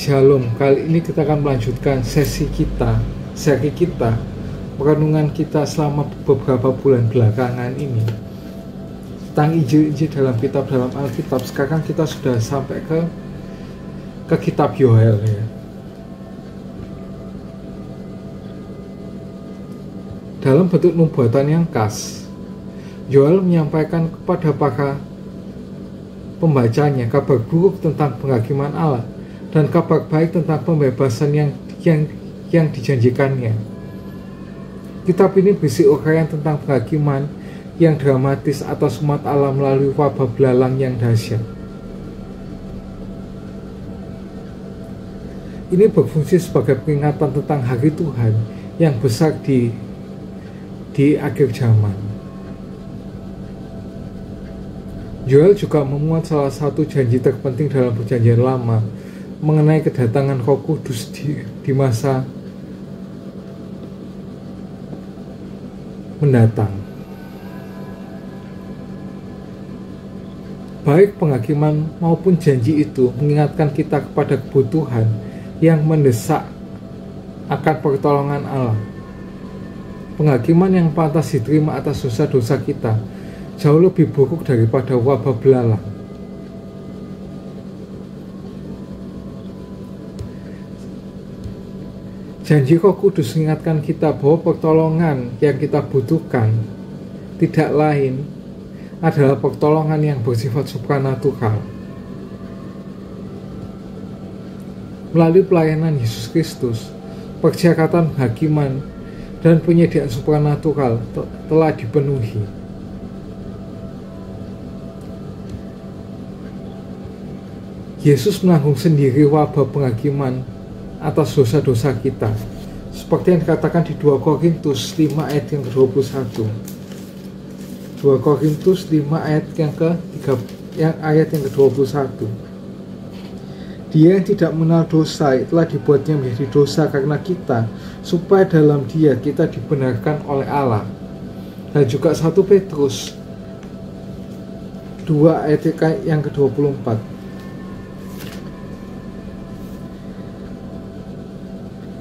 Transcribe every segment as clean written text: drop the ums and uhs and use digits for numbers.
Shalom, kali ini kita akan melanjutkan seri kita, perenungan kita selama beberapa bulan belakangan ini tentang Injil-Injil dalam Alkitab. Sekarang kita sudah sampai ke kitab Yoel ya. Dalam bentuk nubuatan yang khas, Yoel menyampaikan kepada para pembacanya kabar buruk tentang penghakiman Allah dan kabar baik tentang pembebasan yang dijanjikannya. Kitab ini berisi uraian tentang penghakiman yang dramatis atas umat Allah melalui wabah belalang yang dahsyat. Ini berfungsi sebagai peringatan tentang hari Tuhan yang besar di akhir zaman. Yoel juga memuat salah satu janji terpenting dalam Perjanjian Lama mengenai kedatangan Roh Kudus di masa mendatang. Baik penghakiman maupun janji itu mengingatkan kita kepada kebutuhan yang mendesak akan pertolongan Allah. Penghakiman yang pantas diterima atas dosa-dosa kita jauh lebih buruk daripada wabah belalang. Janji Roh Kudus mengingatkan kita bahwa pertolongan yang kita butuhkan tidak lain adalah pertolongan yang bersifat supranatural. Melalui pelayanan Yesus Kristus, persyaratan penghakiman dan penyediaan supranatural telah dipenuhi. Yesus menanggung sendiri wabah penghakiman atas dosa-dosa kita, seperti yang dikatakan di 2 Korintus 5 ayat yang ke-21. 2 Korintus 5 ayat yang ke-21. Dia yang tidak mengenal dosa telah dibuatnya menjadi dosa karena kita, supaya dalam Dia kita dibenarkan oleh Allah. Dan juga 1 Petrus 2 ayat yang ke-24.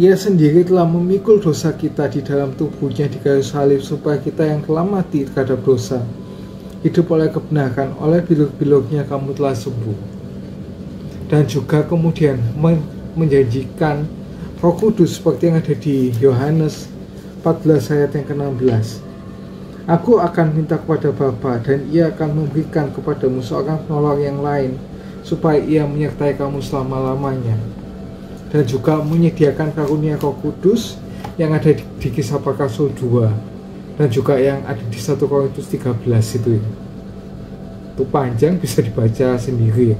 Ia sendiri telah memikul dosa kita di dalam tubuhnya di kayu salib, supaya kita yang telah mati terhadap dosa hidup oleh kebenaran. Oleh bilur-bilurnya kamu telah sembuh. Dan juga kemudian menjanjikan Roh Kudus seperti yang ada di Yohanes 14 ayat yang ke-16. Aku akan minta kepada Bapa, dan Ia akan memberikan kepadamu seorang penolong yang lain, supaya Ia menyertai kamu selama-lamanya. Dan juga menyediakan karunia Roh Kudus yang ada di Kisah Para Rasul 2, dan juga yang ada di 1 Korintus 13 itu panjang, bisa dibaca sendiri.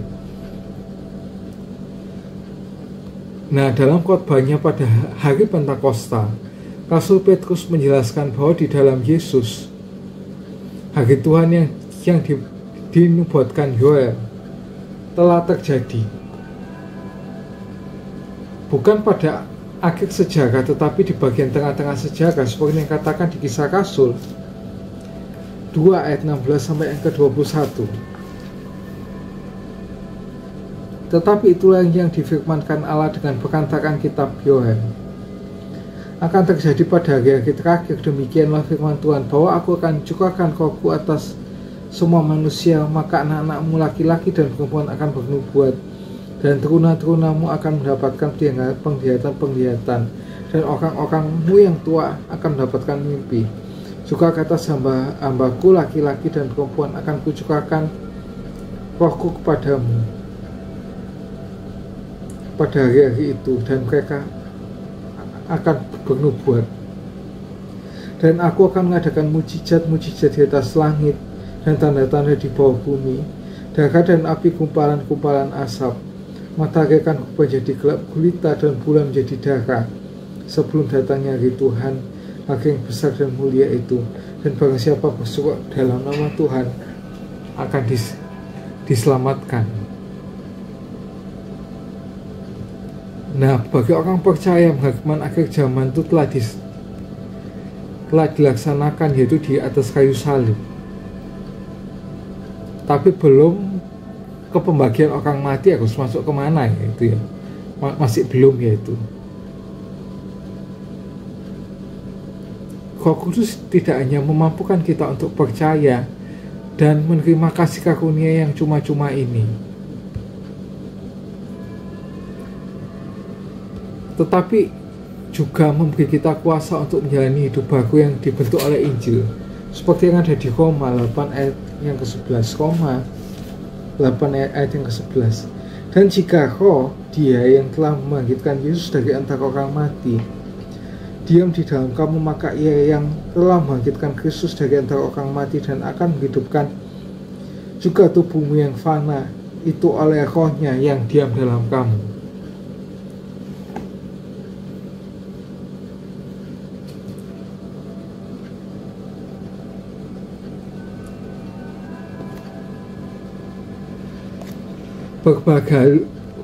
Nah, dalam khotbahnya pada hari Pentakosta, Rasul Petrus menjelaskan bahwa di dalam Yesus, hari Tuhan yang dinubuatkan Yoel telah terjadi. Bukan pada akhir sejarah, tetapi di bagian tengah-tengah sejarah, seperti yang dikatakan di Kisah Rasul 2 ayat 16 sampai yang ke-21. Tetapi itulah yang difirmankan Allah dengan perantaraan kitab Yoel. Akan terjadi pada hari-hari terakhir, demikianlah firman Tuhan, bahwa aku akan curahkan Rohku atas semua manusia, maka anak-anakmu laki-laki dan perempuan akan bernubuat, dan teruna-terunamu akan mendapatkan penglihatan, dan orang-orangmu yang tua akan mendapatkan mimpi. Juga kata hamba-hambaku laki-laki dan perempuan akan kucurahkan Rohku kepadamu pada hari-hari itu, dan mereka akan bernubuat. Dan aku akan mengadakan mujizat-mujizat di atas langit dan tanda-tanda di bawah bumi, darah dan api, kumpalan-kumpalan asap. Matahari akan menjadi gelap gulita dan bulan menjadi darah, sebelum datangnya hari Tuhan, hari yang besar dan mulia itu. Dan barang siapa berseru dalam nama Tuhan akan diselamatkan. Nah, bagi orang percaya, penghakiman akhir zaman itu telah dilaksanakan, yaitu di atas kayu salib. Tapi belum ke pembagian orang mati harus masuk kemana ya, itu ya. masih belum, yaitu Roh Kudus tidak hanya memampukan kita untuk percaya dan menerima kasih karunia yang cuma-cuma ini, tetapi juga memberi kita kuasa untuk menjalani hidup baru yang dibentuk oleh Injil, seperti yang ada di Roma 8 ayat yang ke-11. Roma 8 ayat yang ke-11. Dan jika Roh Dia yang telah membangkitkan Yesus dari antara orang mati diam di dalam kamu, maka Ia yang telah membangkitkan Kristus dari antara orang mati dan akan menghidupkan juga tubuhmu yang fana itu oleh Roh-Nya yang diam dalam kamu.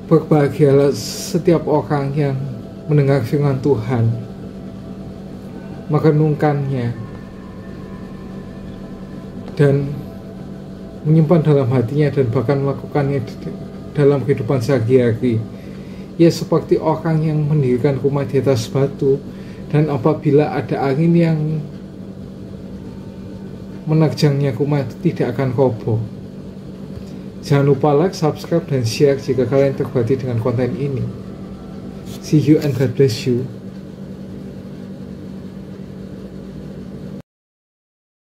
Berbahagialah setiap orang yang mendengar firman Tuhan, merenungkannya, dan menyimpan dalam hatinya dan bahkan melakukannya dalam kehidupan sehari-hari. Ia seperti orang yang mendirikan rumah di atas batu, dan apabila ada angin yang menerjangnya, rumah itu tidak akan roboh. Jangan lupa like, subscribe, dan share jika kalian terberkati dengan konten ini. See you and God bless you.